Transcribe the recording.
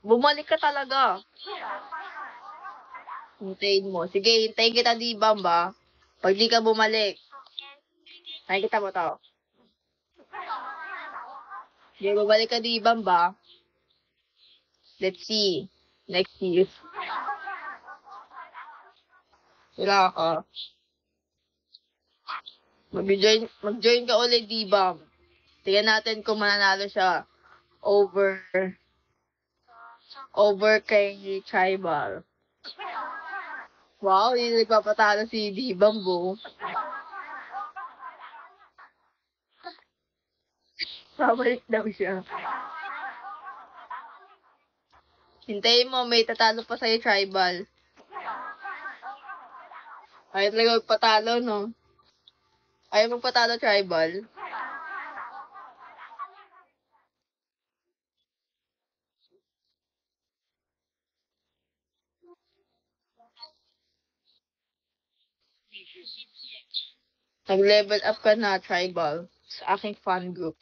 Bumalik ka talaga. Hintayin mo. Sige, hintayin kita, di ba? Pag di ka bumalik. Nakikita mo to. Sige, bumalik ka, di ba? Let's see. Next year. Wala ka. Mag-join ka ulit, di ba? Tingnan natin kung mananalo siya over kay Tribal. Wow, hindi nagpapatalo si Dibam, bo. Babalik daw siya. Hintayin mo, may tatalo pa sa'yo, Tribal. Ayaw talaga magpatalo, no? Ayaw magpatalo, Tribal. Nag-level up ka na, Tribal. Sa aking fan group.